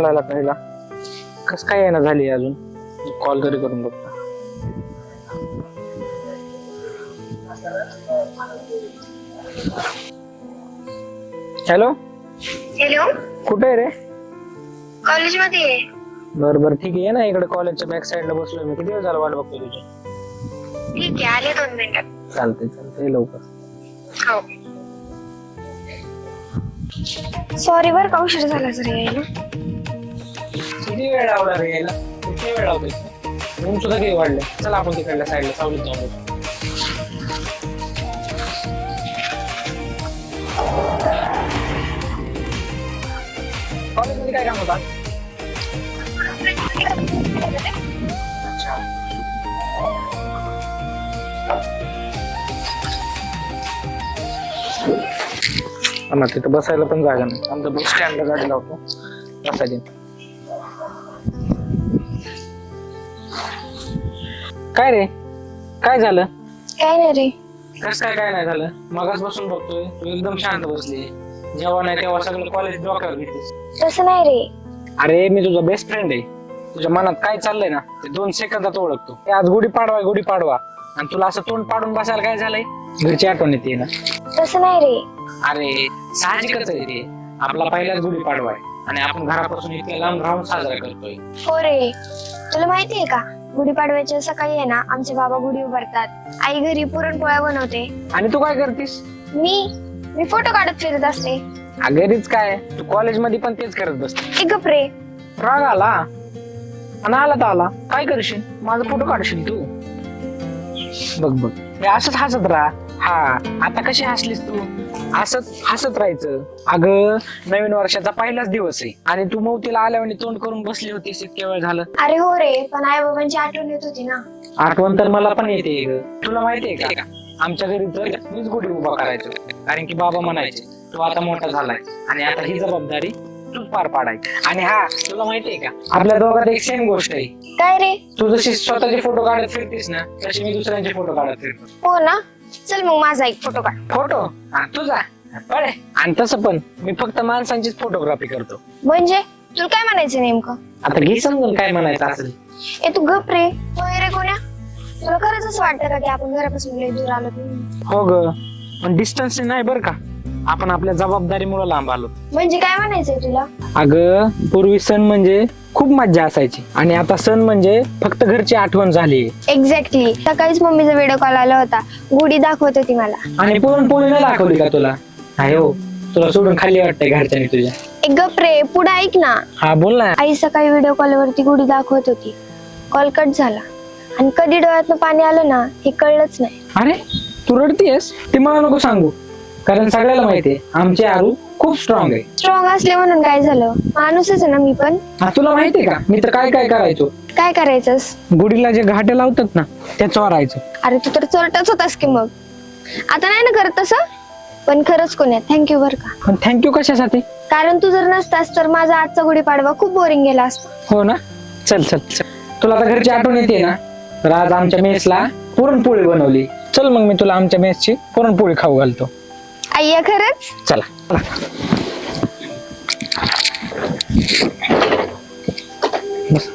झाला पहिला कस काय येणं झाली अजून कॉल तरी करून बघतो. हॅलो हॅलो, कुठे आहे रे? कॉलेज मध्ये आहे. बर बर ठीक आहे ना, इकडे कॉलेजच्या बॅक साइडला बसलोय मी. किती वेळ झाला वाट बघतोय तुझी. ठीक आहे, आले 2 मिनिटात. चालते लवकर. हो. सॉरी बर का, उशीर झाला जर यायला. किती वेळ लावला रे यायला? किती वेळ लावतोय? रूम सुद्धा किती वाढले. चला आपण तिकडल्या साईडला सावलीत जाऊन बघू. कॉलेजमध्ये काय काम होता? आम्हाला तिथं बसायला पण जागा नाही. आमचं बस स्टँडला गाडी लावतो बसायची. काय रे, काय झालं? काय नाही रे. कसं काय नाही झालं? मगाच बसून बघतोय तू एकदम शांत बसली. जेव्हा नाही तेव्हा सगळं कॉलेज डोक्यावर घेतेस. तसं नाही रे. अरे मी तुझा बेस्ट फ्रेंड आहे. तुझ्या मनात काय चाललंय ना ते 2 सेकंदात ओळखतो. ते आज गुढीपाडवा आणि तुला असं तोंड पाडून बसायला काय झालंय? घरची आठवण येते ना. तसं नाही रे. अरे साहजिकच आहे ते. आपला पहिलाच गुढीपाडवा आहे आणि आपण घरापासून इतक्या लांब राहून साजरा करतोय. हो रे, तुला माहितीये का, गुढीपाडव्याच्या सकाळी आहे ना आमचे बाबा गुढी उभारतात. आई घरी पुरणपोळ्या बनवते. आणि तू काय करतीस? मी फोटो काढत फिरत असते. घरीच काय, तू कॉलेज मध्ये पण तेच करत बसते. एक गप रे. राग आला आणि आला तर आला, काय करशील? माझा फोटो काढशील तू? बघ हे असंच हसत राहा. हा आता कशी हसलीस तू? असंच हसत राहायचं. अगं नवीन वर्षाचा पहिलाच दिवस आहे आणि तू मौतीला आल्यावर तोंड करून बसली होतीस इतक्या वेळ झालं. अरे हो रे, पण आई बाबांची आठवण येत होती ना. आठवण तर मला पण येते ग. तुला माहितीये का, आमच्या घरी तर मीच गुढी उभा करायचो. कारण की बाबा म्हणायचे तू आता मोठा झालाय आणि आता ही जबाबदारी तूच पार पाडायची. आणि हा तुला माहितीये का, आपल्या दोघात एक सेम गोष्ट आहे. काय रे? तू जशी स्वतःचे फोटो काढत फिरतीस ना, तशी मी दुसऱ्यांचे फोटो काढत फिरतो. हो ना, चल मग माझा एक फोटो काढ. फोटो तुझा पळे. आणि तसं पण मी फक्त माणसांचीच फोटोग्राफी करतो. म्हणजे तुला काय म्हणायचं नेमकं? आता घे समजून काय म्हणायचं असेल. ए तू गप रे. होय रे कोण्या, तुला खरंच असं वाटतं का की आपण घरापासून लय दूर आलो? हो ग, पण डिस्टन्स नाही बर का, आपण आपल्या जबाबदारीमुळे लांब आलो. म्हणजे काय म्हणायचंय तुला? अगं पूर्वी सण म्हणजे खूप मज्जा असायची आणि आता सण म्हणजे फक्त घरची आठवण झाली. एक्झॅक्टली. सकाळीच मम्मीचा व्हिडिओ कॉल आला होता. गुढी दाखवत होती मला. आणि पुरणपोळी नाही दाखवली का तुला? आहे हो, तुला सोडून खाली वाटतंय घरच्यानी तुझ्या. एक गप रे, पुढे ऐक ना. हा बोल ना. आई सकाळी व्हिडिओ कॉल वरती गुढी दाखवत होती. कॉल कट झाला आणि कधी डोळ्यातनं पाणी आलं ना हे कळलंच नाही. अरे तू रडतीयस? ते मला नको सांगू, कारण सगळ्याला माहितीये आमची आरू खूप स्ट्रॉंग आहे. स्ट्रॉंग असले म्हणून काय झालं, माणूसच आहे ना मी पण. तुला माहितीये का मी तर काय काय करायचो? काय करायचंस? गुढीला जे घाटे लावतात ना त्या चोरायचो. अरे तू तर चोरटाच होतास की मग. आता नाही ना करत तसं. पण खरंच कोण्या थँक्यू बर का. पण थँक्यू कशासाठी? कारण तू जर नसतास तर माझा आजचा गुढीपाडवा खूप बोरिंग गेला असता. हो ना. चल चल चल, तुला आता घरची आठवण येते ना, तर आज आमच्या मेसला पुरणपोळी बनवली. चल मग मी तुला आमच्या मेसची पुरणपोळी खाऊ घालतो. अय्या खरंच? चला. बस.